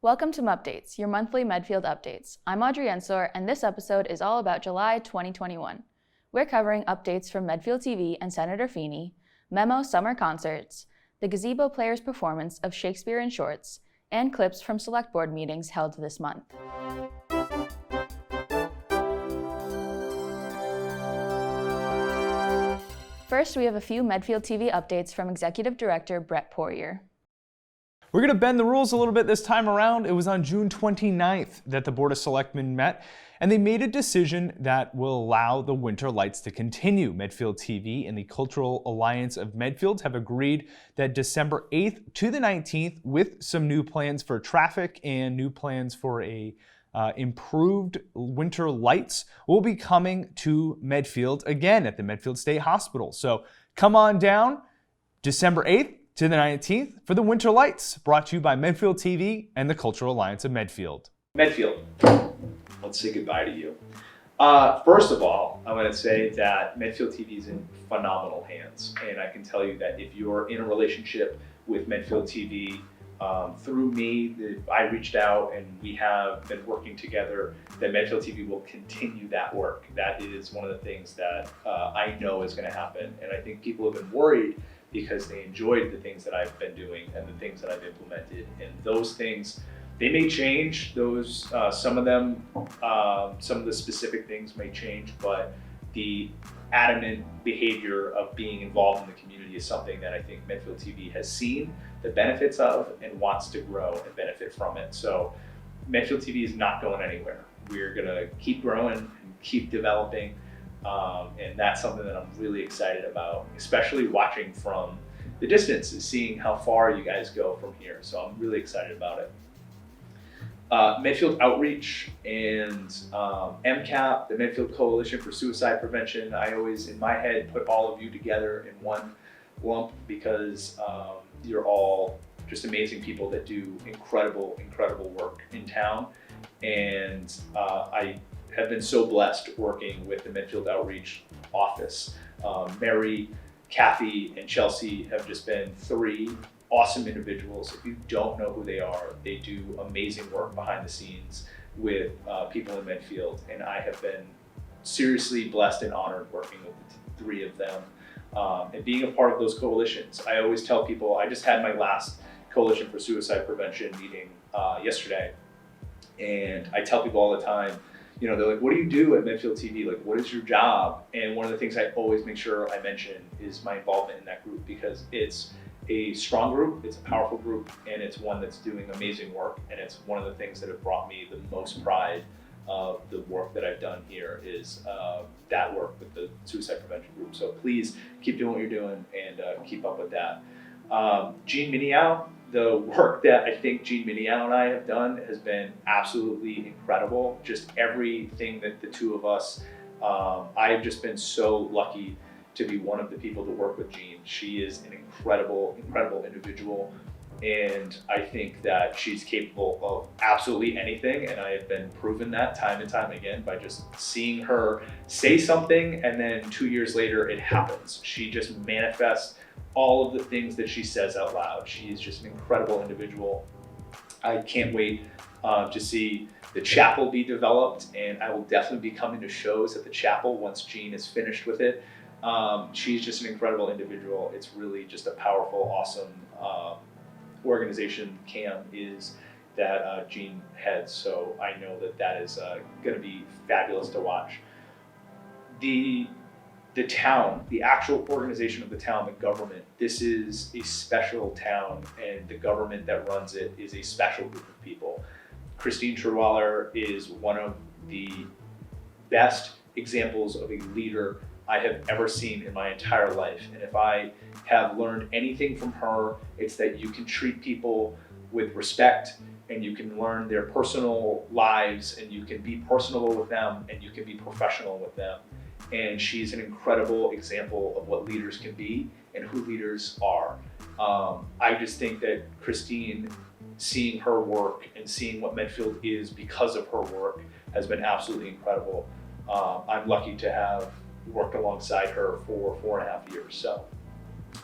Welcome to Mupdates, your monthly Medfield updates. I'm AUDREY ENSOR, and this episode is all about July 2021. We're covering updates from Medfield TV and Senator Feeney, MEMO summer concerts, the Gazebo Players performance of Shakespeare in shorts, and clips from select board meetings held this month. First, we have a few Medfield TV updates from Executive Director Brett POIRIER. We're going to bend the rules a little bit this time around. It was on June 29th that the Board of Selectmen met, and they made a decision that will allow the winter lights to continue. Medfield TV and the Cultural Alliance of Medfield have agreed that December 8th to the 19th, with some new plans for traffic and new plans for improved winter lights, will be coming to Medfield again at the Medfield State Hospital. So come on down December 8th to the 19th for the winter lights, brought to you by Medfield TV and the Cultural Alliance of Medfield. Medfield, let's say goodbye to you. First of all, I want to say that Medfield TV is in phenomenal hands, and I can tell you that if you're in a relationship with Medfield TV, through me, I reached out and we have been working together, that Medfield TV will continue that work. That is one of the things that I know is going to happen, and I think people have been worried because they enjoyed the things that I've been doing and the things that I've implemented, and those things, they may change. Those some of the specific things may change, but the adamant behavior of being involved in the community is something that I think Medfield TV has seen the benefits of and wants to grow and benefit from it. So Medfield TV is not going anywhere. We're gonna keep growing and keep developing, and that's something that I'm really excited about, especially watching from the distance and seeing how far you guys go from here. So I'm really excited about it. Medfield Outreach and MCAP, the Medfield Coalition for Suicide Prevention, I always, in my head, put all of you together in one lump because you're all just amazing people that do incredible, incredible work in town. And I have been so blessed working with the Medfield Outreach office. Mary, Kathy, and Chelsea have just been three awesome individuals. If you don't know who they are, they do amazing work behind the scenes with people in Medfield, and I have been seriously blessed and honored working with the three of them and being a part of those coalitions. I always tell people, I just had my last Coalition for Suicide Prevention meeting yesterday, and I tell people all the time, you know, they're like, what do you do at Medfield TV? Like, what is your job? And one of the things I always make sure I mention is my involvement in that group, because it's a strong group, it's a powerful group, and it's one that's doing amazing work. And it's one of the things that have brought me the most pride of the work that I've done here is that work with the suicide prevention group. So please keep doing what you're doing and keep up with that. Jean Miniow, the work that I think Jean Miniow and I have done has been absolutely incredible. Just everything that the two of us, I have just been so lucky to be one of the people to work with Jean. She is an incredible, incredible individual, and I think that she's capable of absolutely anything, and I have been proven that time and time again by just seeing her say something and then 2 years later it happens. She just manifests all of the things that she says out loud. She is just an incredible individual. I can't wait to see the chapel be developed, and I will definitely be coming to shows at the chapel once Jean is finished with it. She's just an incredible individual. It's really just a powerful, awesome organization, CAM, is that Jean heads. So I know that that is going to be fabulous to watch. The town, the actual organization of the town, the government, this is a special town, and the government that runs it is a special group of people. Christine Scherwaller is one of the best examples of a leader I have ever seen in my entire life. And if I have learned anything from her, it's that you can treat people with respect, and you can learn their personal lives, and you can be personable with them, and you can be professional with them. And she's an incredible example of what leaders can be and who leaders are. I just think that Christine, seeing her work and seeing what Medfield is because of her work, has been absolutely incredible. I'm lucky to have worked alongside her for 4.5 years. So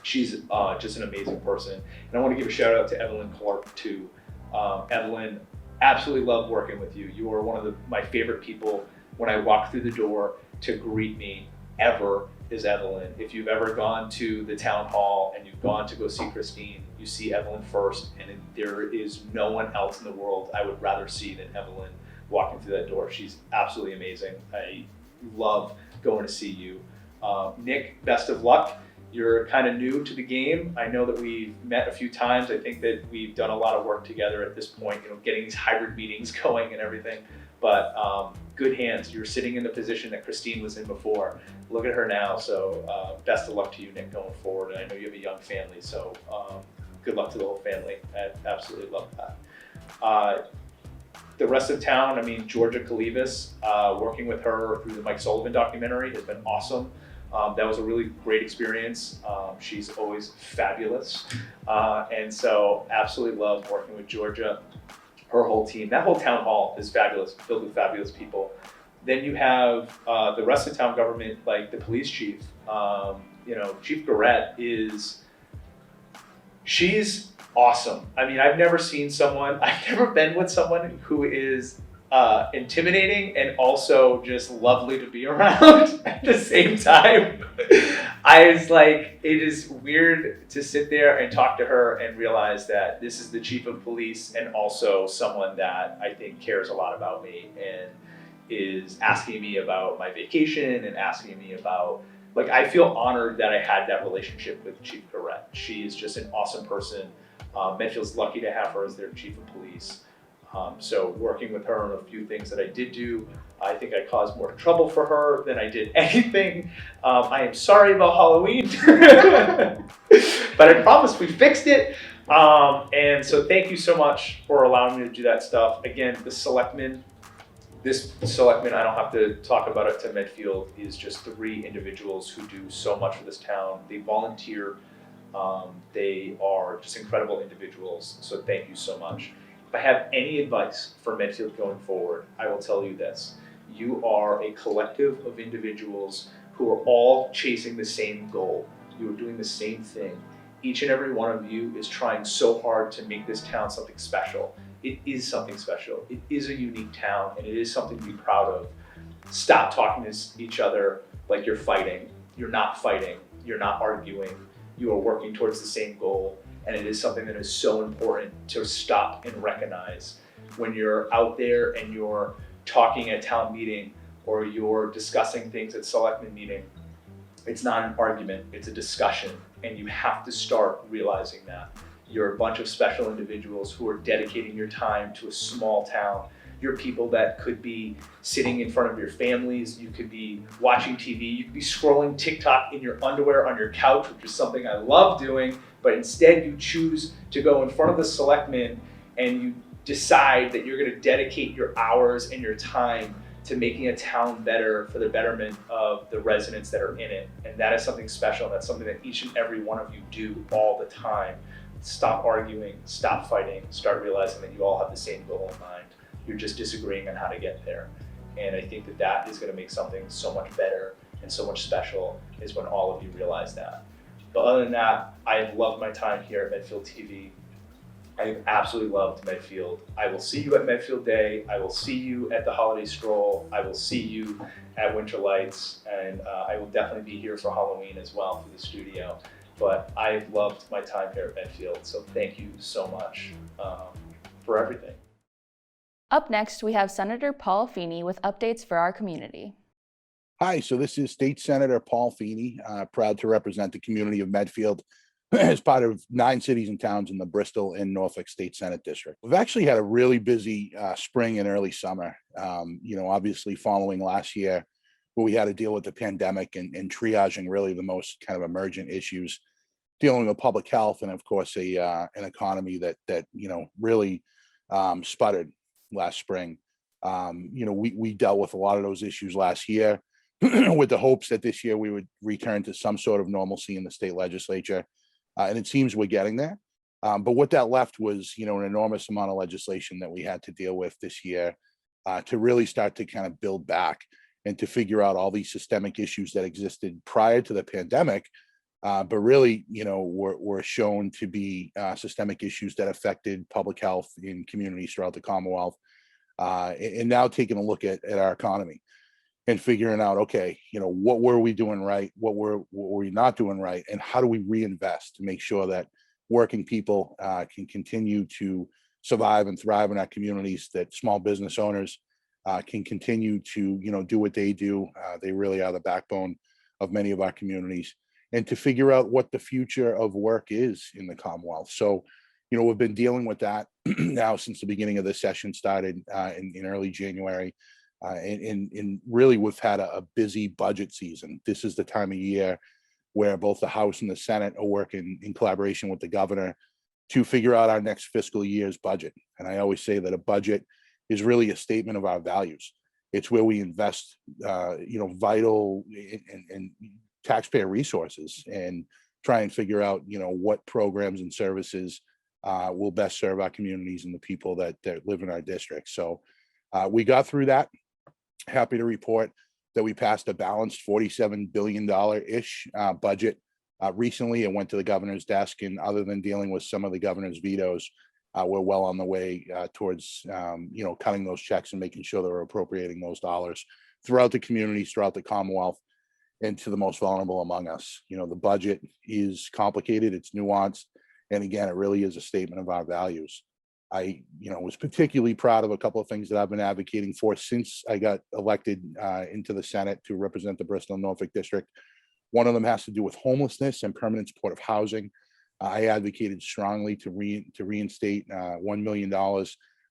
she's just an amazing person. And I want to give a shout out to Evelyn Clark too. Evelyn, absolutely love working with you. You are one of my favorite people when I walk through the door to greet me ever is Evelyn. If you've ever gone to the town hall and you've gone to go see Christine, you see Evelyn first, and there is no one else in the world I would rather see than Evelyn walking through that door. She's absolutely amazing. I love going to see you. Nick, best of luck. You're kind of new to the game. I know that we've met a few times. I think that we've done a lot of work together at this point, getting these hybrid meetings going and everything. But good hands. You're sitting in the position that Christine was in before. Look at her now. So best of luck to you, Nick, going forward. And I know you have a young family, so good luck to the whole family. I absolutely love that. The rest of town, I mean, Georgia Kalivas, working with her through the Mike Sullivan documentary has been awesome. That was a really great experience. She's always fabulous. And so absolutely love working with Georgia, her whole team. That whole town hall is fabulous, filled with fabulous people. Then you have the rest of town government, like the police chief. Chief Garrett she's awesome. I mean, I've never been with someone who is intimidating and also just lovely to be around at the same time. It is weird to sit there and talk to her and realize that this is the chief of police and also someone that I think cares a lot about me and is asking me about my vacation and asking me about, I feel honored that I had that relationship with Chief Garrett. She is just an awesome person. Medfield's lucky to have her as their chief of police. So working with her on a few things that I did do, I think I caused more trouble for her than I did anything. I am sorry about Halloween, but I promise we fixed it. And so thank you so much for allowing me to do that stuff. Again, this selectman, I don't have to talk about it to Medfield, is just 3 individuals who do so much for this town. They volunteer. They are just incredible individuals. So thank you so much. If I have any advice for Medfield going forward, I will tell you this. You are a collective of individuals who are all chasing the same goal. You are doing the same thing. Each and every one of you is trying so hard to make this town something special. It is something special. It is a unique town, and it is something to be proud of. Stop talking to each other like you're fighting. You're not fighting. You're not arguing. You are working towards the same goal. And it is something that is so important to stop and recognize when you're out there and you're talking at town meeting or you're discussing things at selectmen meeting. It's not an argument, it's a discussion. And you have to start realizing that. You're a bunch of special individuals who are dedicating your time to a small town. You're people that could be sitting in front of your families. You could be watching TV. You could be scrolling TikTok in your underwear on your couch, which is something I love doing. But instead you choose to go in front of the selectmen and you decide that you're going to dedicate your hours and your time to making a town better for the betterment of the residents that are in it. And that is something special. That's something that each and every one of you do all the time. Stop arguing, stop fighting, start realizing that you all have the same goal in mind. You're just disagreeing on how to get there. And I think that that is going to make something so much better and so much special is when all of you realize that. But other than that, I have loved my time here at Medfield TV. I have absolutely loved Medfield. I will see you at Medfield Day. I will see you at the Holiday Stroll. I will see you at Winter Lights. And I will definitely be here for Halloween as well through the studio. But I've loved my time here at Medfield. So thank you so much for everything. Up next, we have Senator Paul Feeney with updates for our community. Hi, so this is State Senator Paul Feeney, proud to represent the community of Medfield as part of 9 cities and towns in the Bristol and Norfolk State Senate District. We've actually had a really busy spring and early summer, obviously following last year where we had to deal with the pandemic and triaging really the most kind of emergent issues, dealing with public health and of course an economy that really sputtered last spring. We dealt with a lot of those issues last year with the hopes that this year we would return to some sort of normalcy in the state legislature. And it seems we're getting there. But what that left was, an enormous amount of legislation that we had to deal with this year to really start to kind of build back and to figure out all these systemic issues that existed prior to the pandemic but really, were shown to be systemic issues that affected public health in communities throughout the Commonwealth. And now taking a look at our economy and figuring out, okay, what were we doing right? What were we not doing right? And how do we reinvest to make sure that working people can continue to survive and thrive in our communities, that small business owners can continue to, do what they do. They really are the backbone of many of our communities, and to figure out what the future of work is in the Commonwealth. So, we've been dealing with that now since the beginning of the session started in early January. And really, we've had a busy budget season. This is the time of year where both the House and the Senate are working in collaboration with the governor to figure out our next fiscal year's budget. And I always say that a budget is really a statement of our values. It's where we invest, vital and taxpayer resources and try and figure out, what programs and services will best serve our communities and the people that live in our district. So we got through that. Happy to report that we passed a balanced $47 billion-ish budget recently. It went to the governor's desk, and other than dealing with some of the governor's vetoes, we're well on the way towards, cutting those checks and making sure that we're appropriating those dollars throughout the communities, throughout the Commonwealth, and to the most vulnerable among us. The budget is complicated, it's nuanced, and again, it really is a statement of our values. I, was particularly proud of a couple of things that I've been advocating for since I got elected into the Senate to represent the Bristol and Norfolk district. One of them has to do with homelessness and permanent supportive housing. I advocated strongly to reinstate $1 million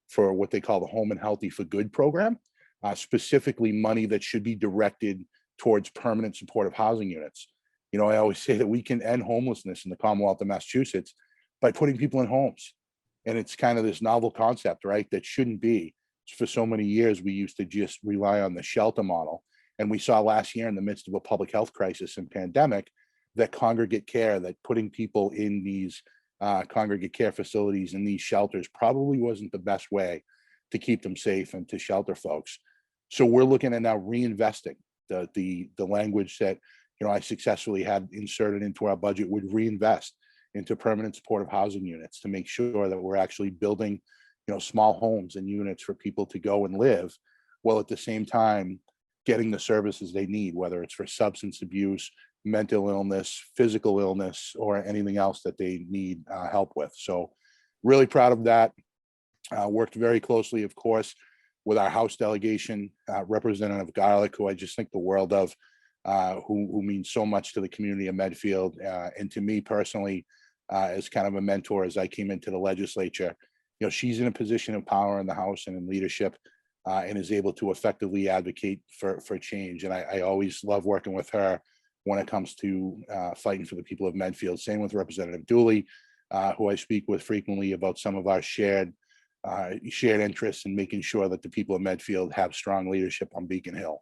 for what they call the Home and Healthy for Good program, specifically money that should be directed towards permanent supportive housing units. I always say that we can end homelessness in the Commonwealth of Massachusetts by putting people in homes. And it's kind of this novel concept, right? That shouldn't be. For so many years, we used to just rely on the shelter model. And we saw last year, in the midst of a public health crisis and pandemic, that congregate care, that putting people in these congregate care facilities and these shelters probably wasn't the best way to keep them safe and to shelter folks. So we're looking at now reinvesting the language that I successfully had inserted into our budget would reinvest into permanent supportive housing units to make sure that we're actually building, small homes and units for people to go and live, while at the same time getting the services they need, whether it's for substance abuse, mental illness, physical illness, or anything else that they need help with. So really proud of that. Worked very closely, of course, with our House delegation, Representative Garlick, who I just think the world of, who means so much to the community of Medfield, and to me personally, as kind of a mentor as I came into the legislature. She's in a position of power in the House and in leadership, and is able to effectively advocate for change. And I always love working with her when it comes to fighting for the people of Medfield. Same with Representative Dooley, who I speak with frequently about some of our shared interests in making sure that the people of Medfield have strong leadership on Beacon Hill.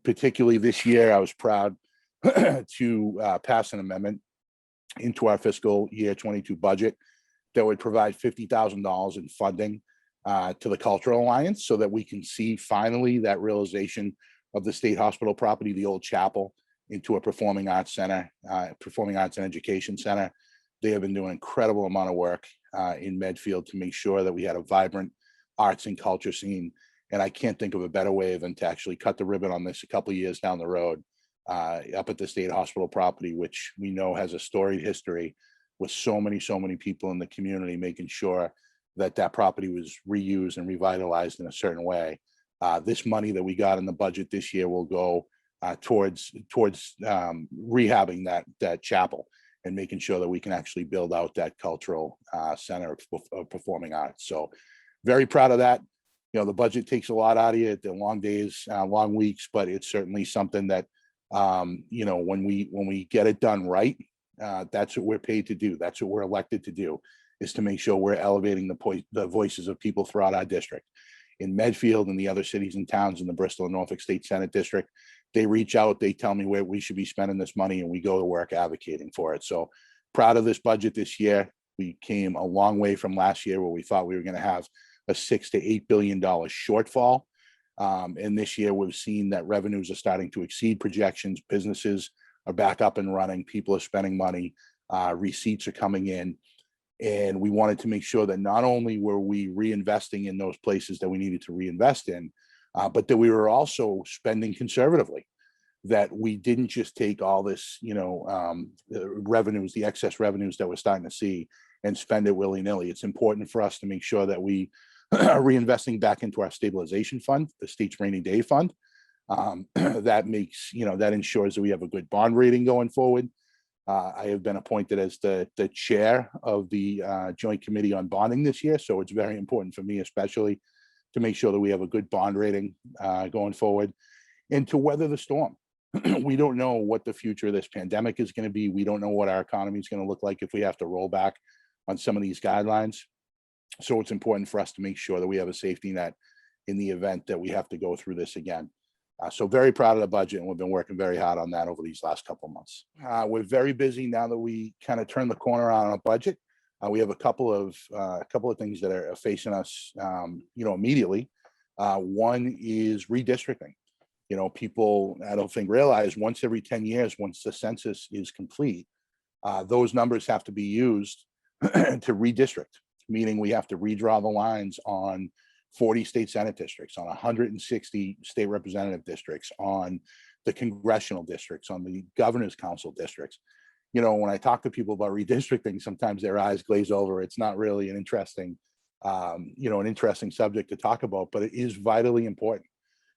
Particularly this year, I was proud to pass an amendment into our fiscal year 22 budget that would provide $50,000 in funding to the Cultural Alliance, so that we can see finally that realization of the state hospital property, the old chapel, into a performing arts center, performing arts and education center. They have been doing an incredible amount of work in Medfield to make sure that we had a vibrant arts and culture scene. And I can't think of a better way than to actually cut the ribbon on this a couple of years down the road, up at the state hospital property, which we know has a storied history with so many people in the community, making sure that that property was reused and revitalized in a certain way. This money that we got in the budget this year will go towards rehabbing that chapel and making sure that we can actually build out that cultural center of performing arts. So very proud of that. The budget takes a lot out of you, the long days, long weeks, but it's certainly something that, when we get it done right, that's what we're paid to do. That's what we're elected to do, is to make sure we're elevating the voices of people throughout our district. In Medfield and the other cities and towns in the Bristol and Norfolk State Senate District, they reach out, they tell me where we should be spending this money, and we go to work advocating for it. So proud of this budget this year. We came a long way from last year, where we thought we were going to have a $6 to $8 billion shortfall. And this year we've seen that revenues are starting to exceed projections. Businesses are back up and running. People are spending money, receipts are coming in. And we wanted to make sure that not only were we reinvesting in those places that we needed to reinvest in, but that we were also spending conservatively, that we didn't just take all this, revenues, the excess revenues that we're starting to see, and spend it willy-nilly. It's important for us to make sure that we are reinvesting back into our stabilization fund, the state's rainy day fund. That makes, that ensures that we have a good bond rating going forward. I have been appointed as the chair of the Joint Committee on Bonding this year, so it's very important for me especially to make sure that we have a good bond rating going forward and to weather the storm. We don't know what the future of this pandemic is going to be. We don't know what our economy is going to look like if we have to roll back on some of these guidelines. So it's important for us to make sure that we have a safety net in the event that we have to go through this again. So very proud of the budget, and we've been working very hard on that over these last couple of months. We're very busy now that we kind of turned the corner on our budget. We have a couple of things that are facing us, immediately. One is redistricting. People, I don't think, realize once every 10 years, once the census is complete, those numbers have to be used to redistrict, meaning we have to redraw the lines on 40 state senate districts, on 160 state representative districts, on the congressional districts, on the governor's council districts. When I talk to people about redistricting, sometimes their eyes glaze over. It's not really an interesting, subject to talk about, but it is vitally important.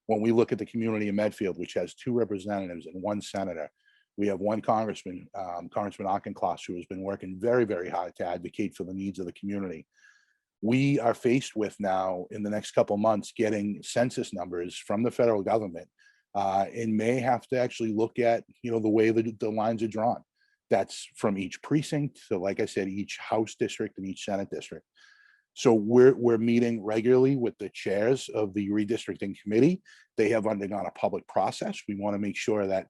When we look at the community of Medfield, which has 2 representatives and 1 senator, we have 1 congressman, Congressman Auchincloss, who has been working very, very hard to advocate for the needs of the community. We are faced with now, in the next couple of months, getting census numbers from the federal government, and may have to actually look at, the way the lines are drawn. That's from each precinct. So like I said, each House district and each Senate district. So we're meeting regularly with the chairs of the redistricting committee. They have undergone a public process. We want to make sure that,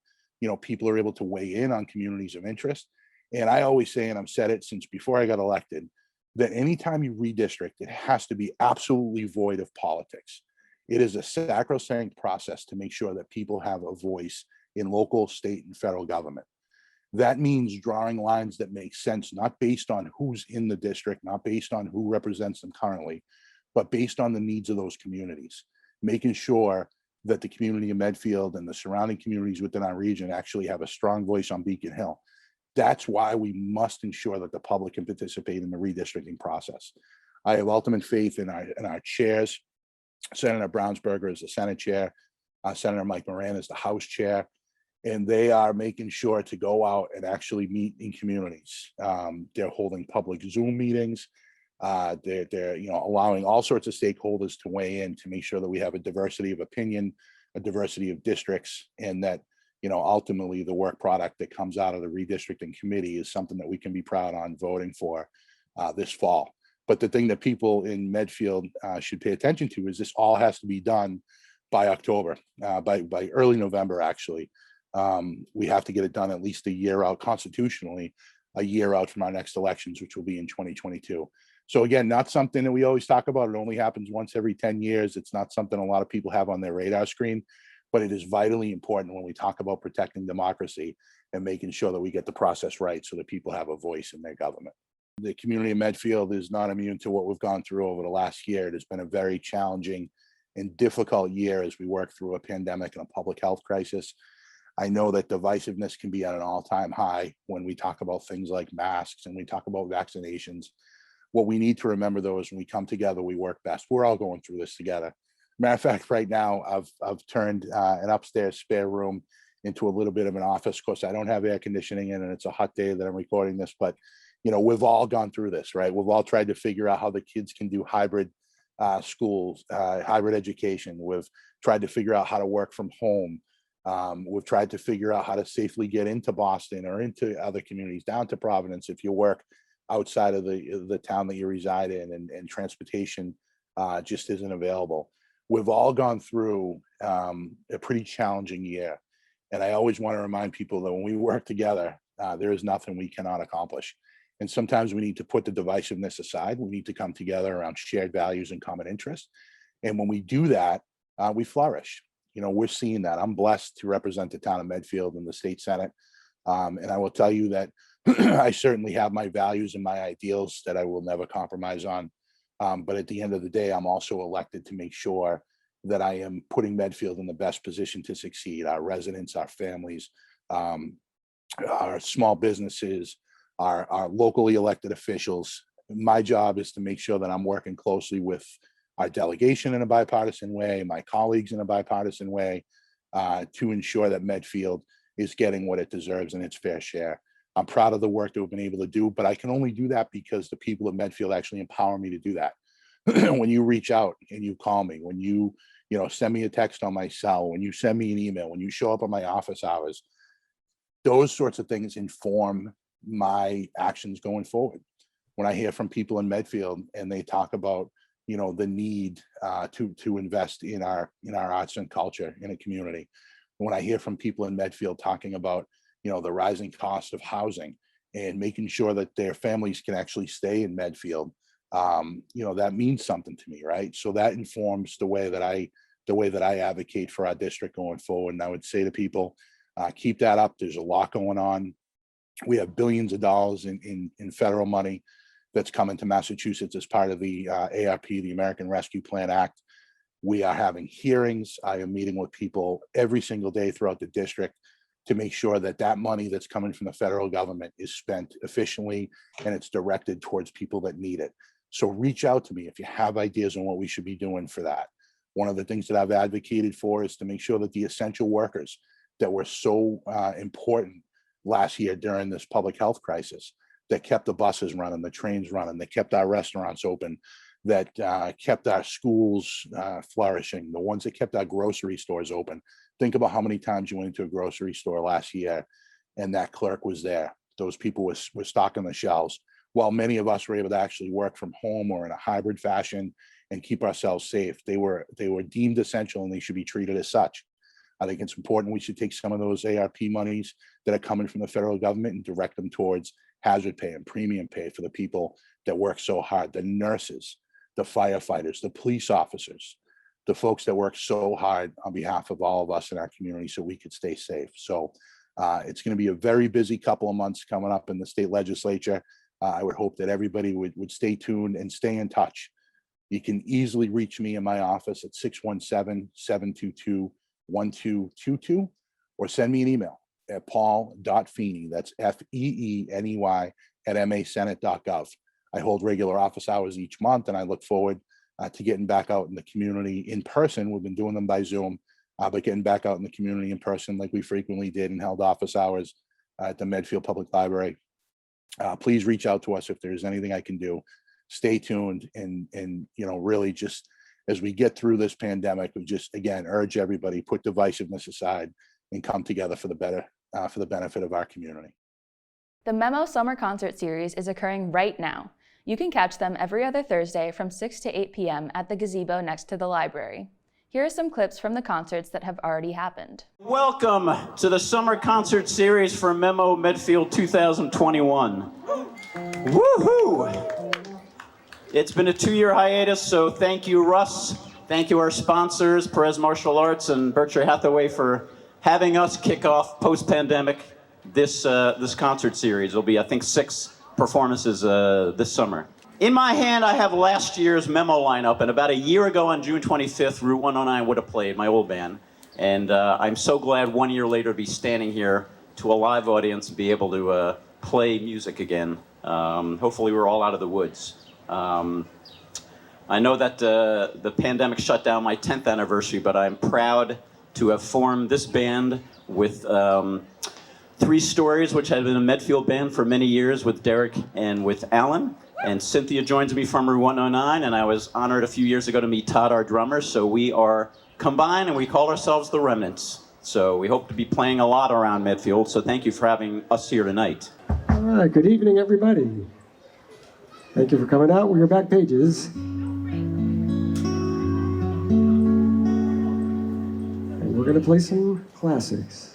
people are able to weigh in on communities of interest. And I always say, and I've said it since before I got elected, that anytime you redistrict, it has to be absolutely void of politics. It is a sacrosanct process to make sure that people have a voice in local, state, and federal government. That means drawing lines that make sense, not based on who's in the district, not based on who represents them currently, but based on the needs of those communities, making sure that the community of Medfield and the surrounding communities within our region actually have a strong voice on Beacon Hill. That's why we must ensure that the public can participate in the redistricting process. I have ultimate faith in our chairs. Senator Brownsberger is the Senate chair, Senator Mike Moran is the House chair, and they are making sure to go out and actually meet in communities. They're holding public Zoom meetings. They're allowing all sorts of stakeholders to weigh in to make sure that we have a diversity of opinion, a diversity of districts, and that ultimately the work product that comes out of the redistricting committee is something that we can be proud on voting for this fall. But the thing that people in Medfield should pay attention to is this all has to be done by October, by early November, actually. We have to get it done at least a year out constitutionally, a year out from our next elections, which will be in 2022. So again, not something that we always talk about. It only happens once every 10 years. It's not something a lot of people have on their radar screen, but it is vitally important when we talk about protecting democracy and making sure that we get the process right so that people have a voice in their government. The community of Medfield is not immune to what we've gone through over the last year. It has been a very challenging and difficult year as we work through a pandemic and a public health crisis. I know that divisiveness can be at an all-time high when we talk about things like masks and we talk about vaccinations. What we need to remember, though, is when we come together, we work best. We're all going through this together. Matter of fact, right now, I've turned an upstairs spare room into a little bit of an office. Of course, I don't have air conditioning in, and it's a hot day that I'm recording this, but we've all gone through this, right? We've all tried to figure out how the kids can do hybrid schools, hybrid education. We've tried to figure out how to work from home. We've tried to figure out how to safely get into Boston or into other communities, down to Providence if you work outside of the town that you reside in, and transportation just isn't available. We've all gone through a pretty challenging year. And I always want to remind people that when we work together, there is nothing we cannot accomplish. And sometimes we need to put the divisiveness aside. We need to come together around shared values and common interests. And when we do that, we flourish. We're seeing that. I'm blessed to represent the town of Medfield in the state Senate. And I will tell you that I certainly have my values and my ideals that I will never compromise on. But at the end of the day, I'm also elected to make sure that I am putting Medfield in the best position to succeed. Our residents, our families, our small businesses, our locally elected officials. My job is to make sure that I'm working closely with our delegation in a bipartisan way, my colleagues in a bipartisan way, to ensure that Medfield is getting what it deserves and its fair share. I'm proud of the work that we've been able to do, but I can only do that because the people of Medfield actually empower me to do that. When you reach out and you call me, when you send me a text on my cell, when you send me an email, when you show up at my office hours, those sorts of things inform my actions going forward. When I hear from people in Medfield and they talk about, the need to invest in our arts and culture in a community, when I hear from people in Medfield talking about, the rising cost of housing and making sure that their families can actually stay in Medfield, that means something to me, right? So that informs the way that I advocate for our district going forward. And I would say to people, keep that up. There's a lot going on. We have billions of dollars in federal money that's coming to Massachusetts as part of the ARP, the American Rescue Plan Act. We are having hearings. I am meeting with people every single day throughout the district to make sure that that money that's coming from the federal government is spent efficiently and it's directed towards people that need it. So reach out to me if you have ideas on what we should be doing for that. One of the things that I've advocated for is to make sure that the essential workers that were so important last year during this public health crisis, that kept the buses running, the trains running, that kept our restaurants open, that kept our schools flourishing, the ones that kept our grocery stores open. Think about how many times you went into a grocery store last year and that clerk was there. Those people were stocking the shelves. While many of us were able to actually work from home or in a hybrid fashion and keep ourselves safe, they were deemed essential and they should be treated as such. I think it's important we should take some of those ARP monies that are coming from the federal government and direct them towards hazard pay and premium pay for the people that work so hard, the nurses, the firefighters, the police officers, the folks that work so hard on behalf of all of us in our community so we could stay safe. So it's going to be a very busy couple of months coming up in the state legislature. I would hope that everybody would stay tuned and stay in touch. You can easily reach me in my office at 617-722-1222 or send me an email at paul.feeney, that's FEENEY @masenate.gov. I hold regular office hours each month and I look forward to getting back out in the community in person. We've been doing them by Zoom, but getting back out in the community in person like we frequently did and held office hours at the Medfield Public Library. Please reach out to us if there's anything I can do. Stay tuned and really just as we get through this pandemic, we just again urge everybody, put divisiveness aside and come together for the benefit of our community. The MEMO Summer Concert Series is occurring right now. You can catch them every other Thursday from 6 to 8 p.m. at the gazebo next to the library. Here are some clips from the concerts that have already happened. Welcome to the Summer Concert Series for MEMO Medfield 2021. Woohoo! It's been a 2-year hiatus, so thank you, Russ. Thank you, our sponsors, Perez Martial Arts and Berkshire Hathaway, for having us kick off post-pandemic this concert series. There'll be, I think, 6 performances this summer. In my hand, I have last year's MEMO lineup, and about a year ago on June 25th, Route 109 would have played, my old band. And I'm so glad 1 year later to be standing here to a live audience and be able to play music again. Hopefully we're all out of the woods. I know that the pandemic shut down my 10th anniversary, but I'm proud to have formed this band with 3 Stories, which had been a Medfield band for many years with Derek and with Alan. And Cynthia joins me from Route 109, and I was honored a few years ago to meet Todd, our drummer. So we are combined, and we call ourselves the Remnants. So we hope to be playing a lot around Medfield. So thank you for having us here tonight. All right, good evening, everybody. Thank you for coming out with your back pages. And we're going to play some classics.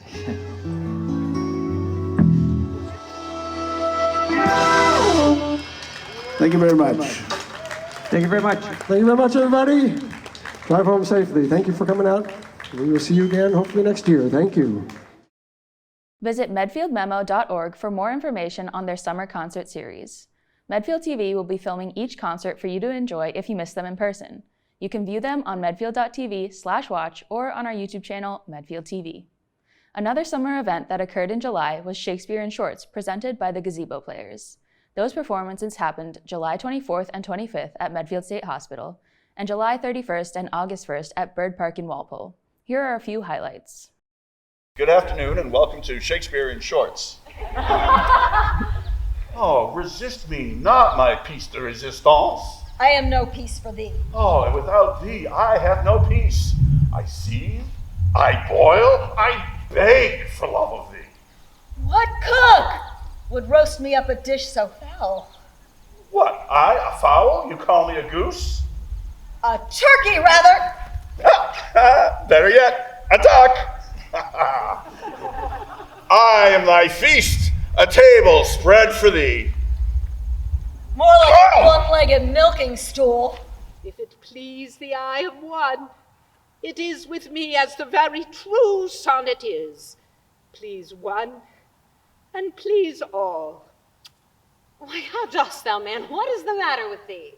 Thank you very much. Thank you very much. Thank you very much, everybody. Drive home safely. Thank you for coming out. We will see you again hopefully next year. Thank you. Visit medfieldmemo.org for more information on their summer concert series. Medfield TV will be filming each concert for you to enjoy if you miss them in person. You can view them on medfield.tv/watch or on our YouTube channel, Medfield TV. Another summer event that occurred in July was Shakespeare in Shorts, presented by the Gazebo Players. Those performances happened July 24th and 25th at Medfield State Hospital, and July 31st and August 1st at Bird Park in Walpole. Here are a few highlights. Good afternoon and welcome to Shakespeare in Shorts. Oh, resist me not, my piece de resistance. I am no peace for thee. Oh, and without thee I have no peace. I seethe, I boil, I beg for love of thee. What cook would roast me up a dish so foul? What, I, a fowl? You call me a goose? A turkey, rather. Better yet, a duck. I am thy feast, a table spread for thee. More like a one-legged milking stool. If it please the eye of one, it is with me as the very true sonnet is. Please one, and please all. Why, how dost thou, man? What is the matter with thee?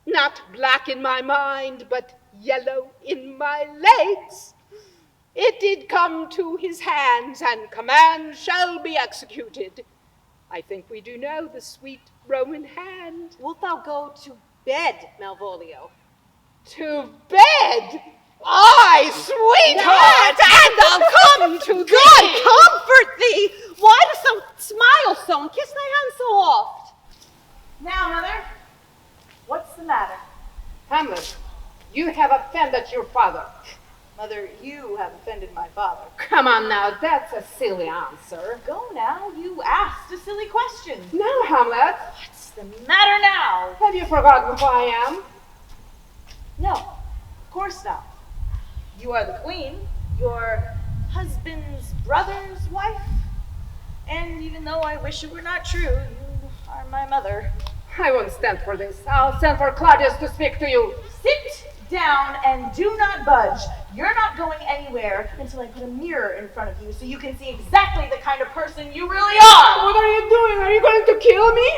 Not black in my mind, but yellow in my legs. It did come to his hands, and command shall be executed. I think we do know the sweet Roman hand. Wilt thou go to bed, Malvolio? To bed? Aye, sweetheart, and I'll come to thee. God comfort thee! Why dost thou smile so and kiss thy hand so oft? Now, mother, what's the matter? Hamlet, you have offended your father. Mother, you have offended my father. Come on now, that's a silly answer. Go now, you asked a silly question. Now, Hamlet. What's the matter now? Have you forgotten who I am? No, of course not. You are the queen, your husband's brother's wife, and even though I wish it were not true, you are my mother. I won't stand for this. I'll send for Claudius to speak to you. Sit down and do not budge. You're not going anywhere until I put a mirror in front of you so you can see exactly the kind of person you really are. What are you doing? Are you going to kill me?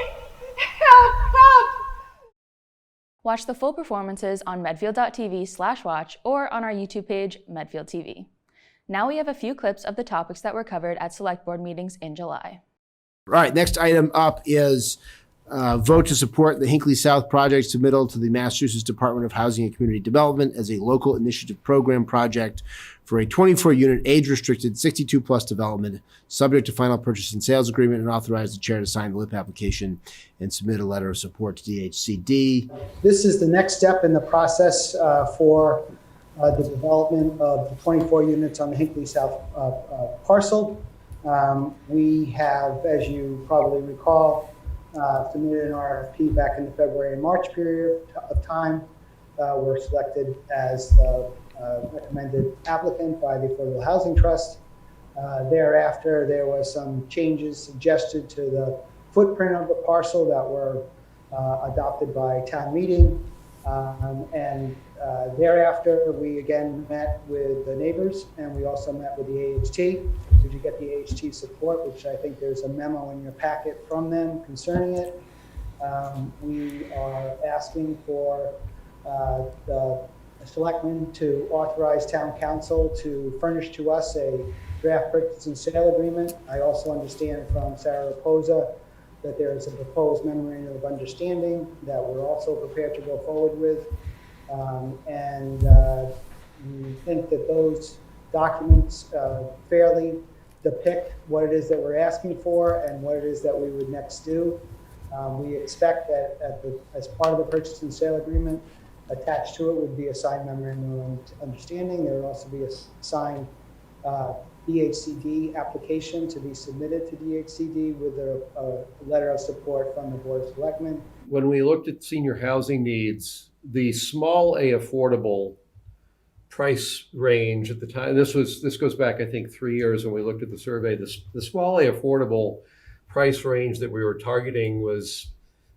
Help, help! Watch the full performances on medfield.tv/watch or on our YouTube page, Medfield TV. Now we have a few clips of the topics that were covered at select board meetings in July. All right, next item up is vote to support the Hinckley South project submittal to the Massachusetts Department of Housing and Community Development as a local initiative program project for a 24-unit age-restricted 62-plus development, subject to final purchase and sales agreement, and authorize the chair to sign the LIP application and submit a letter of support to DHCD. This is the next step in the process for the development of the 24 units on the Hinckley South parcel. We have, as you probably recall, submitted an RFP back in the February and March period of time. Were selected as the recommended applicant by the Affordable Housing Trust. Thereafter, there was some changes suggested to the footprint of the parcel that were adopted by town meeting. Thereafter, we again met with the neighbors, and we also met with the AHT. Did you get the AHT support, which I think there's a memo in your packet from them concerning it. We are asking for the selectmen to authorize town council to furnish to us a draft purchase and sale agreement. I also understand from Sarah Raposa that there is a proposed memorandum of understanding that we're also prepared to go forward with. We think that those documents fairly depict what it is that we're asking for and what it is that we would next do. We expect that as part of the purchase and sale agreement, attached to it would be a signed memorandum of understanding. There would also be a signed DHCD application to be submitted to DHCD with a letter of support from the Board of Selectmen. When we looked at senior housing needs, the small A affordable price range at the time, this goes back, I think, 3 years when we looked at the survey, the small A affordable price range that we were targeting was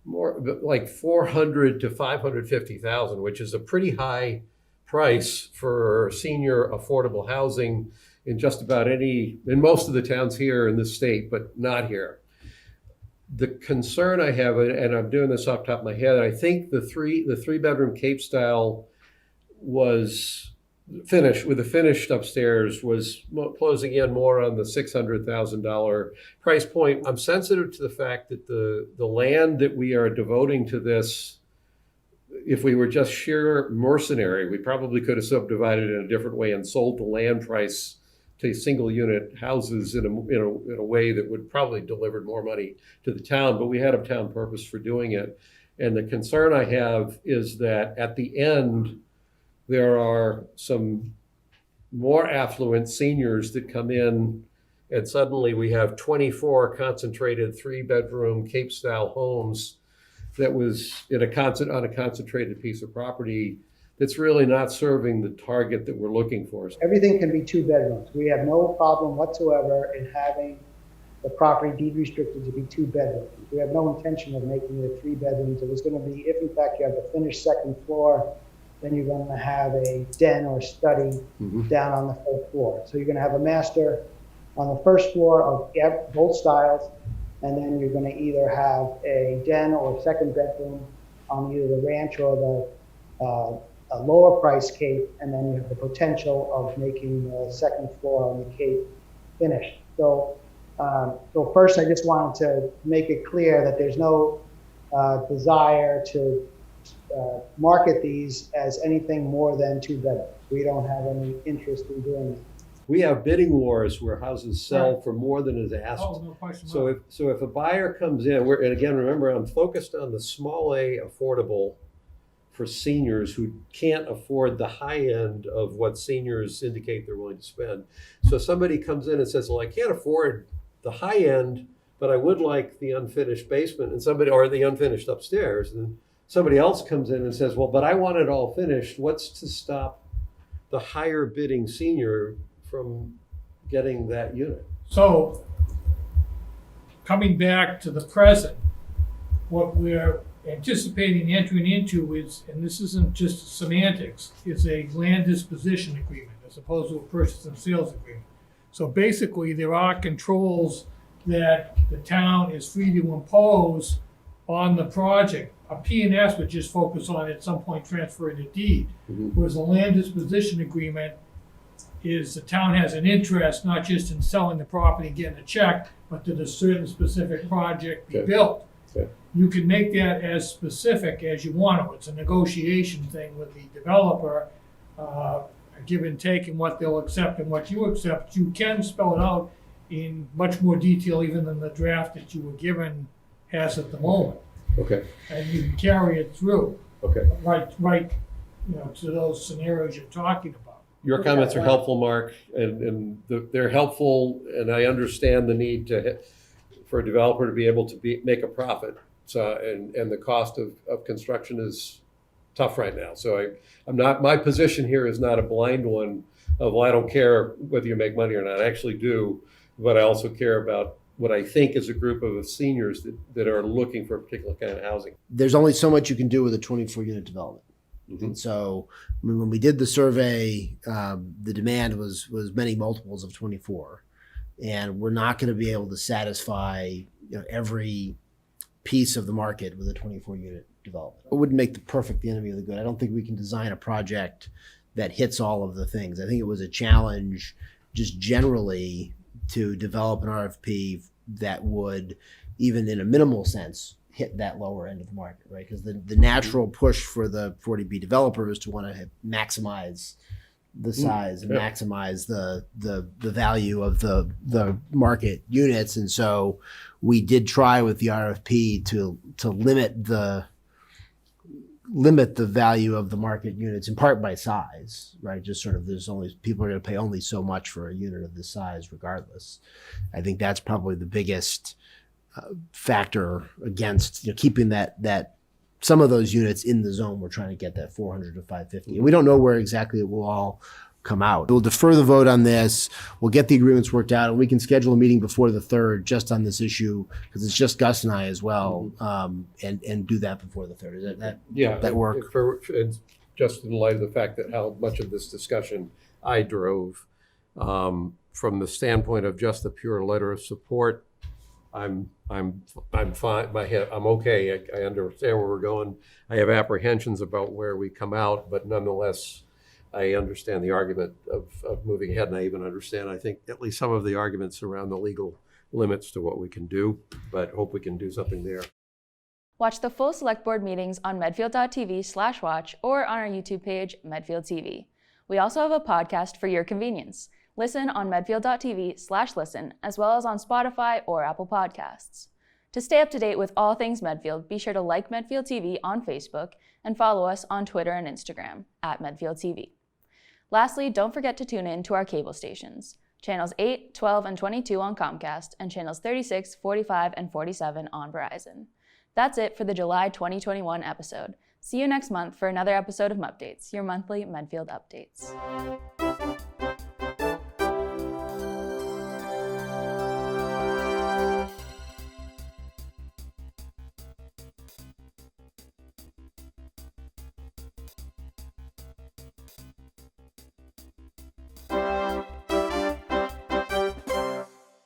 more like 400 to 550,000, which is a pretty high price for senior affordable housing in just about in most of the towns here in this state, but not here. The concern I have, and I'm doing this off the top of my head, I think the three bedroom Cape style was finished with the finished upstairs was closing in more on the $600,000 price point. I'm sensitive to the fact that the land that we are devoting to this, if we were just sheer mercenary, we probably could have subdivided it in a different way and sold the land price to single unit houses in a way that would probably deliver more money to the town, but we had a town purpose for doing it. And the concern I have is that at the end, there are some more affluent seniors that come in, and suddenly we have 24 concentrated 3-bedroom Cape style homes that was on a concentrated piece of property that's really not serving the target that we're looking for. Everything can be 2 bedrooms. We have no problem whatsoever in having the property deed restricted to be 2 bedrooms. We have no intention of making it 3 bedrooms. It was going to be, if in fact you have the finished second floor, then you're going to have a den or study down on the 3rd floor. So you're going to have a master on the 1st floor of both styles, and then you're going to either have a den or a 2nd bedroom on either the ranch or the a lower price Cape, and then you have the potential of making the 2nd floor on the Cape finished. So, so first I just wanted to make it clear that there's no desire to market these as anything more than 2 bedrooms. We don't have any interest in doing that. We have bidding wars where houses sell for more than is asked. Oh, no question. So if a buyer comes in, and again, remember, I'm focused on the small A affordable for seniors who can't afford the high end of what seniors indicate they're willing to spend. So somebody comes in and says, well, I can't afford the high end, but I would like the unfinished basement, or the unfinished upstairs. And somebody else comes in and says, well, but I want it all finished. What's to stop the higher bidding senior from getting that unit? So, coming back to the present, what we're anticipating entering into is, and this isn't just semantics, is a land disposition agreement as opposed to a purchase and sales agreement. So basically, there are controls that the town is free to impose on the project. A P&S would just focus on at some point transferring a deed, whereas a land disposition agreement is the town has an interest not just in selling the property and getting a check, but that a certain specific project be built. You can make that as specific as you want to. It's a negotiation thing with the developer, a give and take in what they'll accept and what you accept. You can spell it out in much more detail even than the draft that you were given has at the moment. Okay. And you can carry it through. Okay. Right, to those scenarios you're talking about. Your comments are helpful, Mark, and they're helpful, and I understand the need for a developer to be able to make a profit. So, and the cost of construction is tough right now. So my position here is not a blind one of, well, I don't care whether you make money or not. I actually do, but I also care about what I think is a group of seniors that are looking for a particular kind of housing. There's only so much you can do with a 24-unit development. And so when we did the survey, the demand was many multiples of 24. And we're not going to be able to satisfy every piece of the market with a 24-unit development. It wouldn't make the perfect the enemy of the good. I don't think we can design a project that hits all of the things. I think it was a challenge just generally to develop an RFP that would, even in a minimal sense, hit that lower end of the market, right? Because the natural push for the 40B developer is to want to maximize the size and maximize the value of the market units. And so we did try with the RFP to limit the value of the market units in part by size, right? Just sort of people are going to pay only so much for a unit of this size regardless. I think that's probably the biggest factor against keeping that some of those units in the zone. We're trying to get that 400 to 550. And we don't know where exactly it will all come out. We'll defer the vote on this. We'll get the agreements worked out, and we can schedule a meeting before the 3rd just on this issue, because it's just Gus and I as well, and do that before the 3rd. Is that work? Just in light of the fact that how much of this discussion I drove, From the standpoint of just the pure letter of support, I'm fine. I'm okay. I understand where we're going. I have apprehensions about where we come out, but nonetheless, I understand the argument of moving ahead, and I even understand, I think, at least some of the arguments around the legal limits to what we can do, but hope we can do something there. Watch the full select board meetings on medfield.tv/watch or on our YouTube page, Medfield TV. We also have a podcast for your convenience. Listen on medfield.tv/listen, as well as on Spotify or Apple Podcasts. To stay up to date with all things Medfield, be sure to like Medfield TV on Facebook and follow us on Twitter and Instagram @Medfield TV. Lastly, don't forget to tune in to our cable stations, channels 8, 12, and 22 on Comcast, and channels 36, 45, and 47 on Verizon. That's it for the July 2021 episode. See you next month for another episode of Mupdates, your monthly Medfield updates.